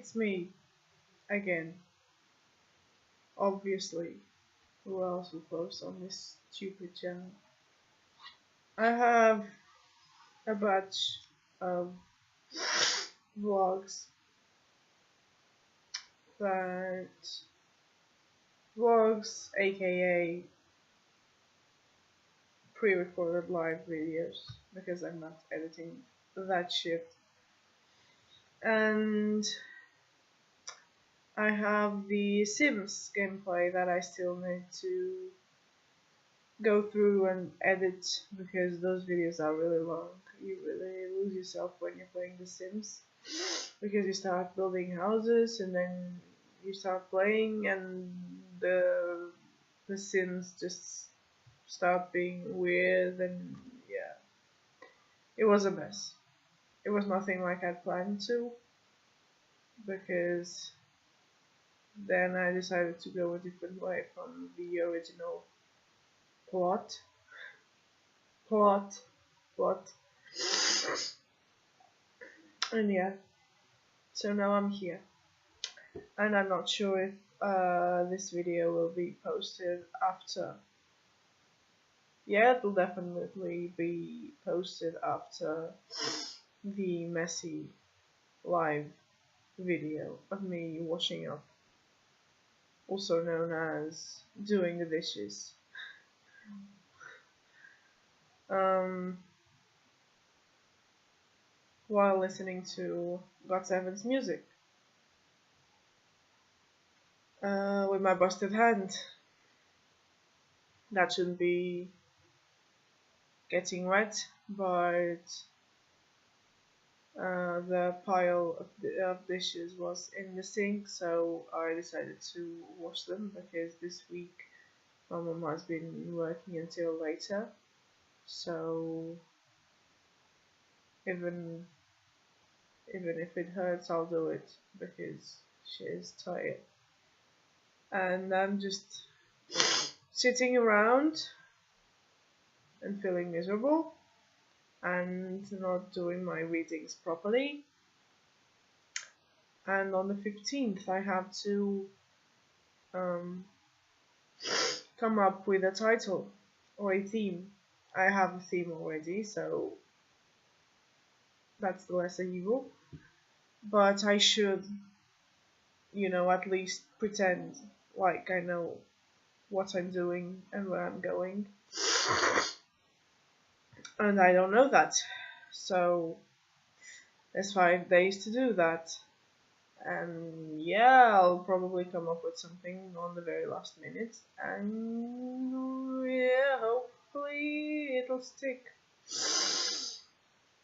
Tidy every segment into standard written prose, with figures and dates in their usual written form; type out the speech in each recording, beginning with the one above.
it's me again. Obviously, who else will post on this stupid channel? I have a batch of vlogs aka pre-recorded live videos, because I'm not editing that shit. And I have the Sims gameplay that I still need to go through and edit, because those videos are really long. You really lose yourself when you're playing The Sims, because you start building houses and then you start playing and the Sims just start being weird, and yeah, it was a mess. It was nothing like I'd planned to, because then I decided to go a different way from the original plot. And yeah, so now I'm here, and I'm not sure if this video will be posted after. Yeah, it will definitely be posted after the messy live video of me washing up, also known as doing the dishes. While listening to GOT7's music with my busted hand. That shouldn't be getting wet, but the pile of dishes was in the sink, so I decided to wash them, because this week my mom has been working until later, so even if it hurts, I'll do it, because she is tired. And I'm just sitting around and feeling miserable and not doing my readings properly. And on the 15th I have to come up with a title or a theme. I have a theme already, so that's the lesser evil. But I should, at least pretend like I know what I'm doing and where I'm going. And I don't know that. So there's 5 days to do that. And yeah, I'll probably come up with something on the very last minute. And yeah, hopefully it'll stick.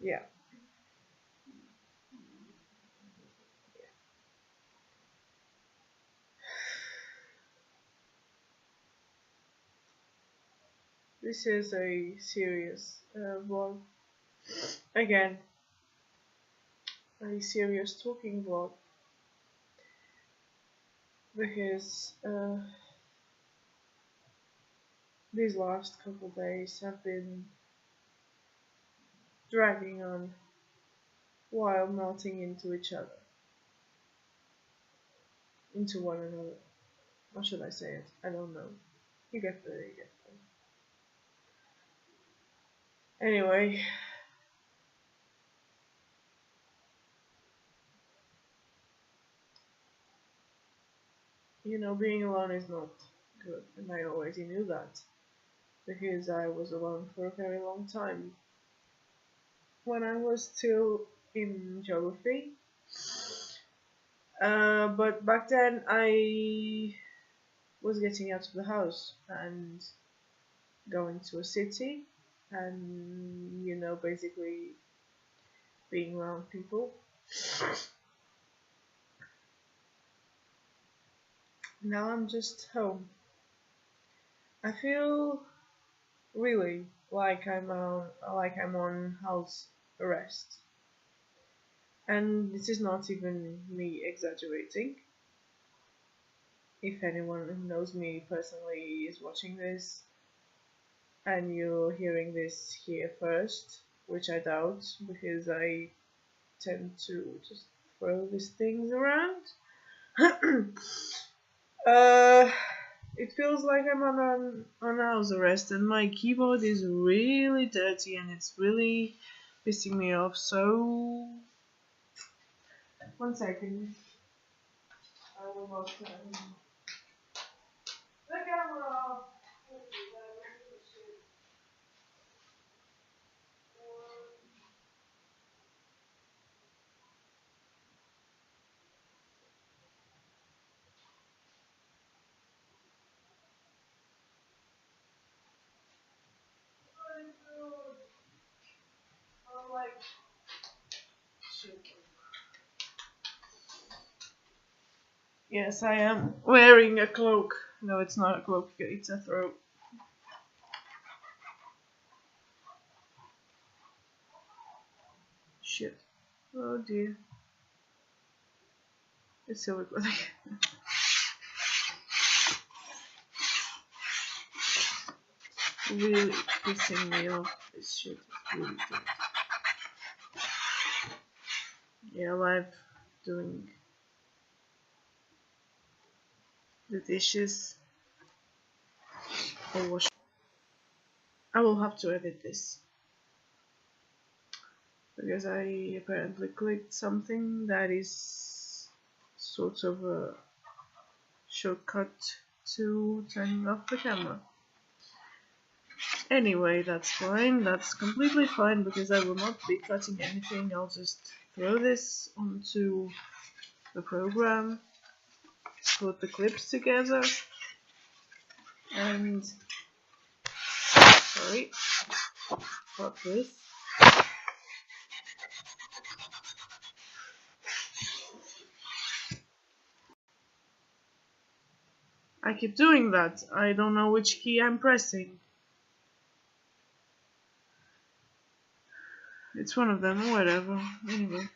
Yeah. This is a serious vlog. Again, a serious talking vlog, because these last couple days have been dragging on while melting into each other, into one another. How should I say it? I don't know. You get the Anyway, being alone is not good, and I already knew that, because I was alone for a very long time. When I was still in geography, but back then I was getting out of the house and going to a city, and basically being around people. Now I'm just home. I feel really like I'm on house arrest, and this is not even me exaggerating. If anyone who knows me personally is watching this, and you're hearing this here first, which I doubt, because I tend to just throw these things around. uh, it feels like I'm on house arrest, and my keyboard is really dirty, and it's really pissing me off. So, 1 second. I will not turn the camera off. I'm like, shit. Yes, I am wearing a cloak. No, it's not a cloak, it's a throat. Shit. Oh dear. It's still recording. Really pissing me off. This shit is really good. Yeah, live doing the dishes. Or wash. I will have to edit this. Because I apparently clicked something that is sort of a shortcut to turning off the camera. Anyway, that's fine, that's completely fine because I will not be cutting anything. I'll just throw this onto the program, put the clips together, and sorry, got this. I keep doing that. I don't know which key I'm pressing. It's one of them, whatever. Anyway,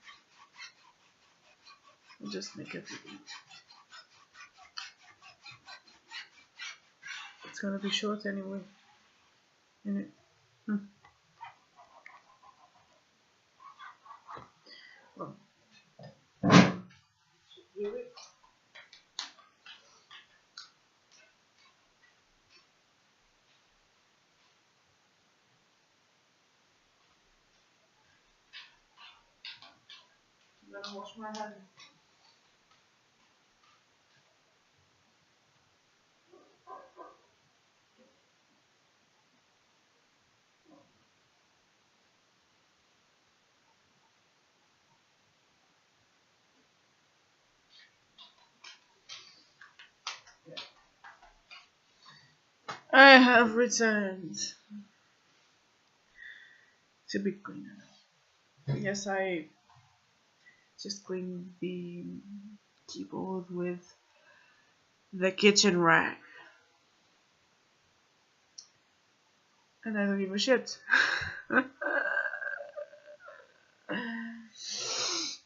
I'll just make everything. It's gonna be short anyway. Isn't it? Well, really? I'm gonna wash my hands. I have returned to be cleaner. Yes, I just cleaned the keyboard with the kitchen rag. And I don't give a shit.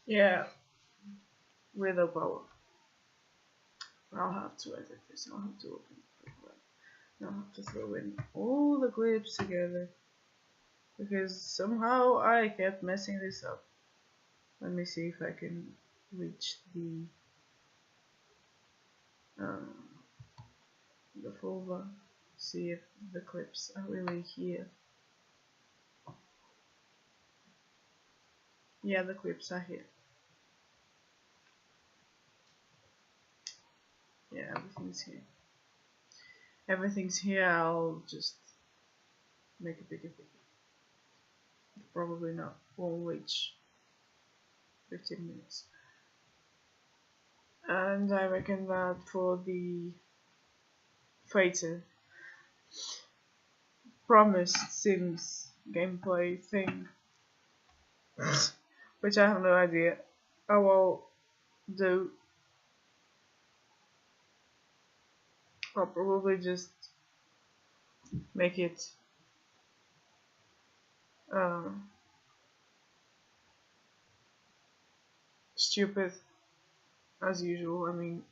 Yeah, without power. I'll have to edit this. I'll have to open the program. I'll have to throw in all the clips together. Because somehow I kept messing this up. Let me see if I can reach the folder. See if the clips are really here. Yeah, the clips are here. Yeah, everything's here. Everything's here. I'll just make it bigger. Probably not. Won't reach 15 minutes. And I reckon that for the Freighter promised Sims gameplay thing, which I have no idea, I will do. I'll probably just make it stupid as usual. I mean,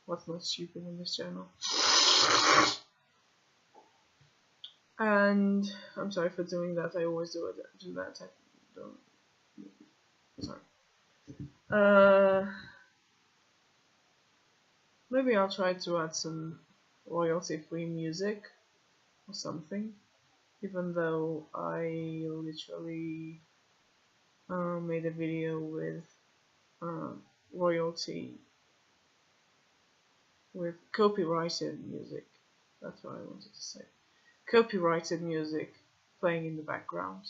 what's not stupid on this channel? And I'm sorry for doing that. I always do that. I don't. Sorry. Uh, Maybe I'll try to add some royalty-free music or something. Even though I literally made a video with uh, royalty with copyrighted music. That's what I wanted to say. Copyrighted music playing in the background.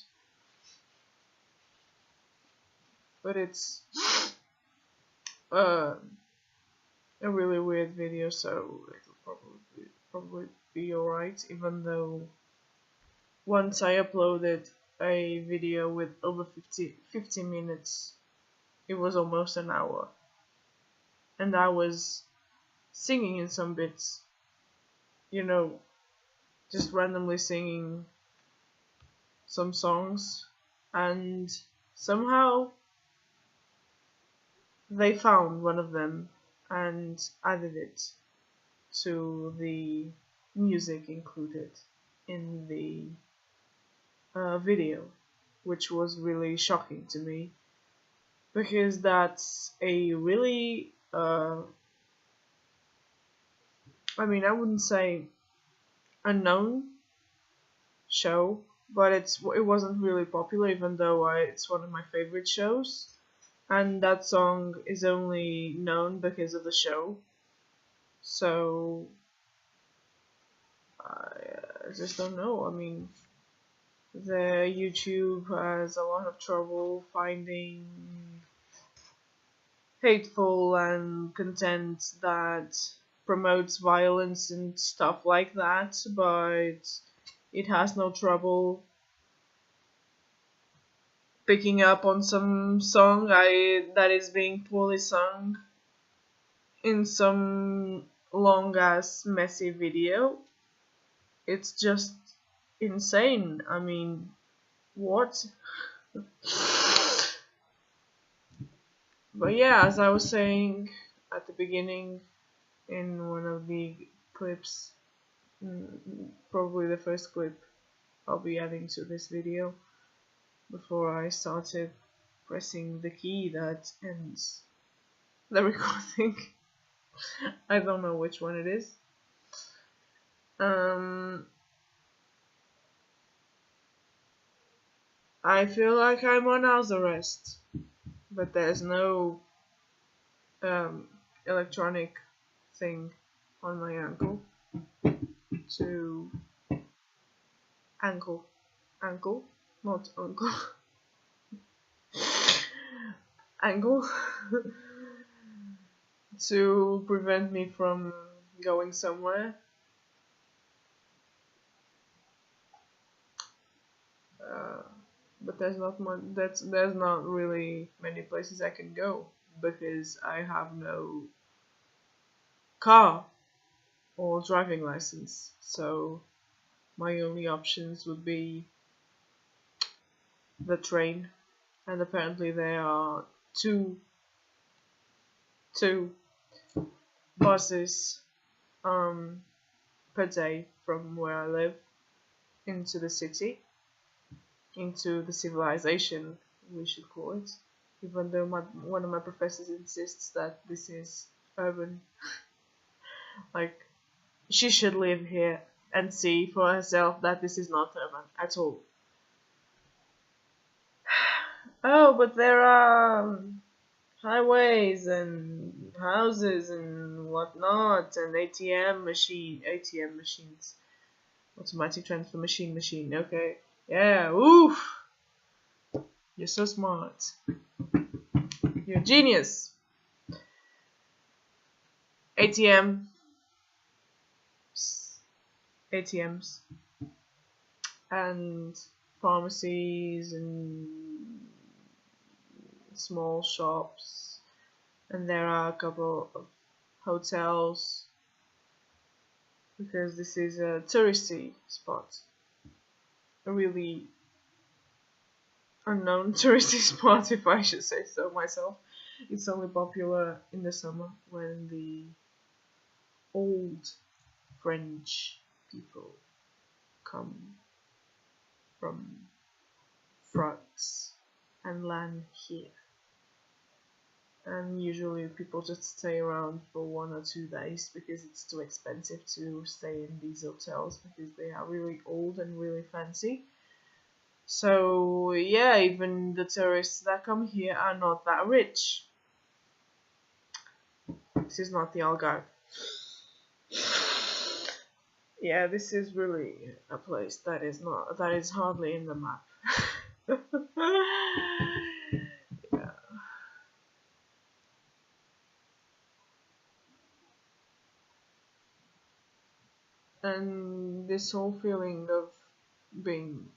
But it's uh, a really weird video, so it'll probably be alright. Even though once I uploaded a video with over 50 minutes, it was almost an hour, and I was singing in some bits, you know, just randomly singing some songs, and somehow they found one of them and added it to the music included in the video, which was really shocking to me because that's a really I mean, I wouldn't say unknown show, but it wasn't really popular, even though it's one of my favorite shows, and that song is only known because of the show. So I just don't know. I mean, the YouTube has a lot of trouble finding hateful and content that promotes violence and stuff like that, but it has no trouble picking up on some song that is being poorly sung in some long ass messy video. It's just insane. I mean, what? But yeah, as I was saying at the beginning in one of the clips, probably the first clip I'll be adding to this video before I started pressing the key that ends the recording. I don't know which one it is. I feel like I'm on house arrest, but there's no electronic thing on my ankle to ankle, not uncle, ankle to prevent me from going somewhere. But there's not really many places I can go because I have no car or driving license. So my only options would be the train, and apparently there are two buses per day from where I live into the city, into the civilization, we should call it, even though one of my professors insists that this is urban. Like, she should live here and see for herself that this is not urban at all. Oh, but there are highways and houses and whatnot, and ATM machines, automatic transfer machine. Okay, yeah, oof, you're so smart. You're a genius. ATMs, and pharmacies and small shops, and there are a couple of hotels because this is a touristy spot, a really unknown touristy spot, if I should say so myself. It's only popular in the summer when the old French people come from France and land here. and usually people just stay around for 1 or 2 days because it's too expensive to stay in these hotels because they are really old and really fancy. So yeah, even the tourists that come here are not that rich. This is not the Algarve. Yeah, this is really a place that is hardly in the map. Yeah. And this whole feeling of being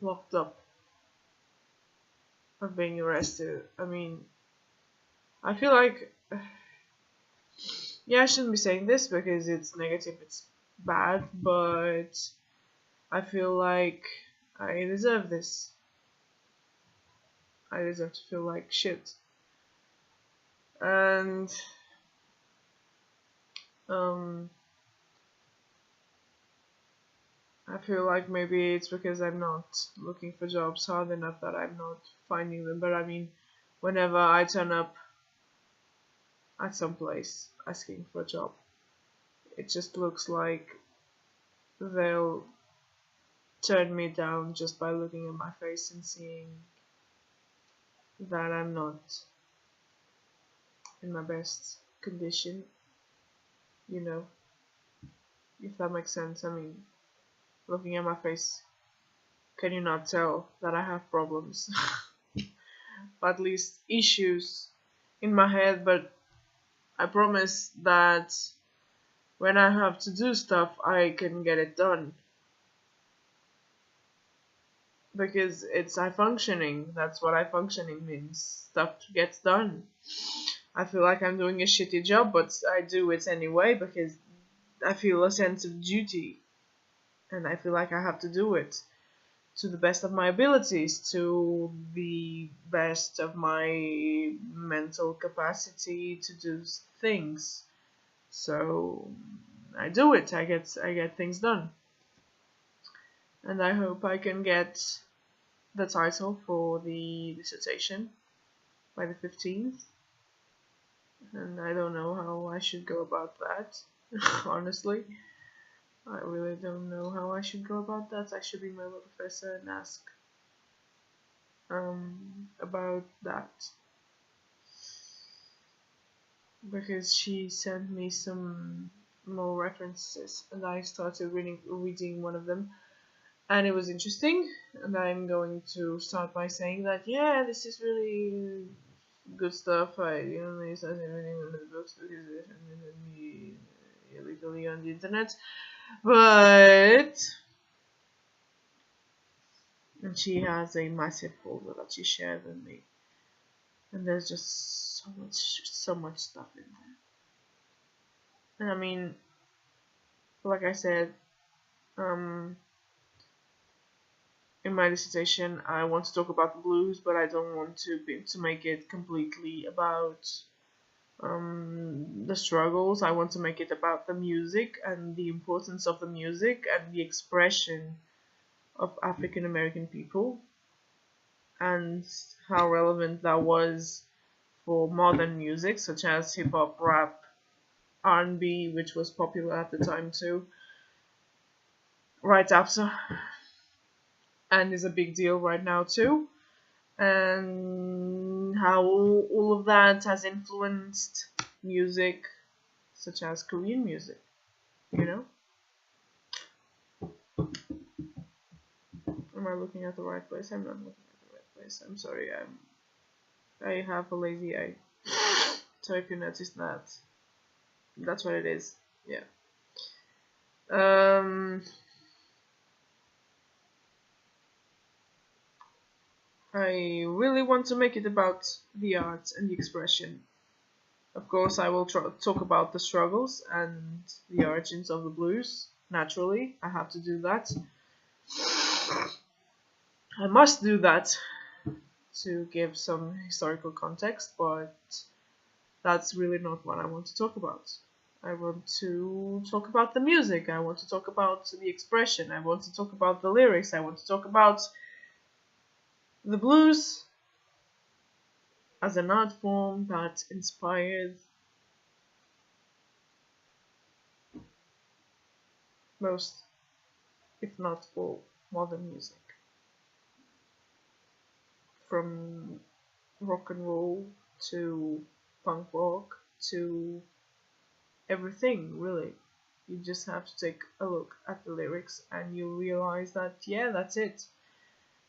locked up, of being arrested, I mean, I feel like, yeah, I shouldn't be saying this because it's negative, it's bad, but I feel like I deserve this. I deserve to feel like shit. And um, I feel like maybe it's because I'm not looking for jobs hard enough that I'm not finding them. But I mean, whenever I turn up at some place asking for a job, it just looks like they'll turn me down just by looking at my face and seeing that I'm not in my best condition, you know, if that makes sense. I mean, looking at my face, can you not tell that I have problems? Or at least issues in my head, but I promise that when I have to do stuff, I can get it done. Because it's I functioning. That's what I functioning means. Stuff gets done. I feel like I'm doing a shitty job, but I do it anyway because I feel a sense of duty. And I feel like I have to do it to the best of my abilities, to the best of my mental capacity to do things. So I do it. I get things done. And I hope I can get the title for the dissertation by the 15th. And I don't know how I should go about that. Honestly, I really don't know how I should go about that. I should email the professor and ask about that, because she sent me some more references and I started reading one of them, and it was interesting, and I'm going to start by saying that yeah, this is really good stuff. I only started reading one of the books because it's illegally on the internet, but and she has a massive folder that she shared with me, and there's just so much stuff in there. And I mean, like I said, in my dissertation, I want to talk about the blues, but I don't want to make it completely about the struggles. I want to make it about the music and the importance of the music and the expression of African American people, and how relevant that was for modern music such as hip hop, rap, R&B, which was popular at the time too, right after, and is a big deal right now too, and how all of that has influenced music such as Korean music, you know? Am I looking at the right place? I'm not looking at the right place. I'm sorry, I have a lazy eye. So if you notice that, that's what it is. Yeah. I really want to make it about the art and the expression. Of course, I will talk about the struggles and the origins of the blues. Naturally, I have to do that. I must do that to give some historical context, but that's really not what I want to talk about. I want to talk about the music. I want to talk about the expression. I want to talk about the lyrics. I want to talk about the blues as an art form that inspired most, if not all, modern music. From rock and roll to punk rock to everything, really. You just have to take a look at the lyrics and you realize that, yeah, that's it.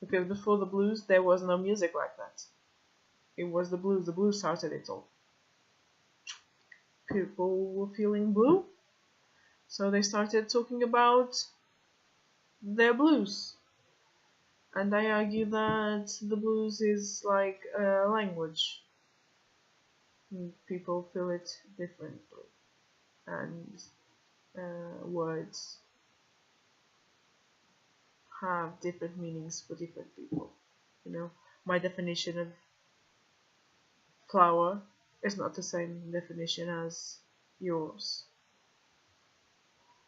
Because before the blues, there was no music like that. It was the blues. The blues started it all. People were feeling blue, so they started talking about their blues. And I argue that the blues is like a language. People feel it differently, and words have different meanings for different people. You know, my definition of flower is not the same definition as yours,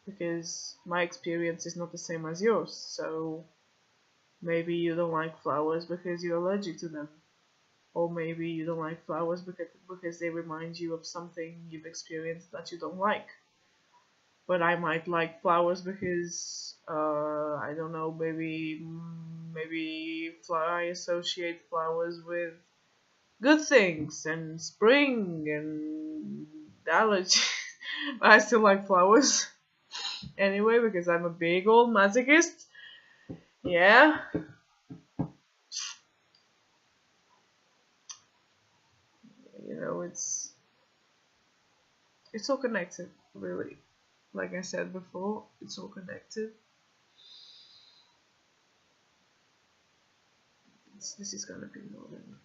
because my experience is not the same as yours. So maybe you don't like flowers because you're allergic to them, or maybe you don't like flowers because they remind you of something you've experienced that you don't like. But I might like flowers because I don't know, maybe I associate flowers with good things and spring and allergy. But I still like flowers anyway because I'm a big old masochist. Yeah. You know, it's all connected, really. Like I said before, it's all connected. This is gonna be more than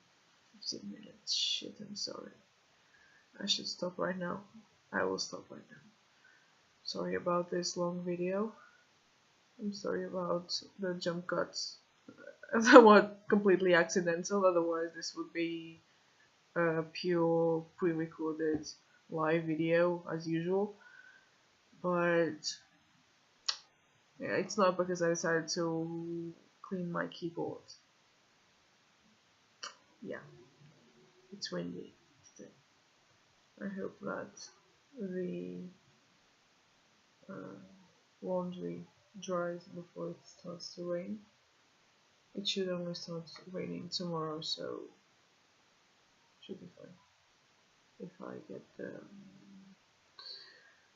15 minutes. Shit, I'm sorry. I should stop right now. I will stop right now. Sorry about this long video. I'm sorry about the jump cuts. That were completely accidental, otherwise this would be a pure pre-recorded live video as usual. But yeah, it's not because I decided to clean my keyboard. Yeah, it's windy today. I hope that the laundry dries before it starts to rain. It should only start raining tomorrow, so should be fine if I get the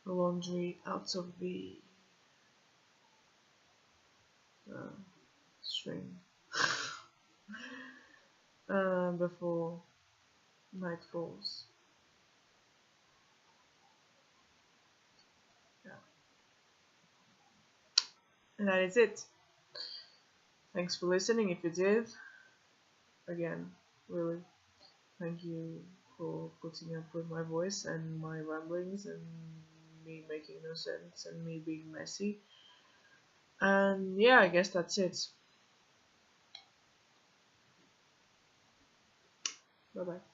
laundry out of the string before night falls. Yeah. And that is it. Thanks for listening if you did. Again, really, thank you for putting up with my voice and my ramblings and me making no sense and me being messy. And yeah, I guess that's it. Bye bye.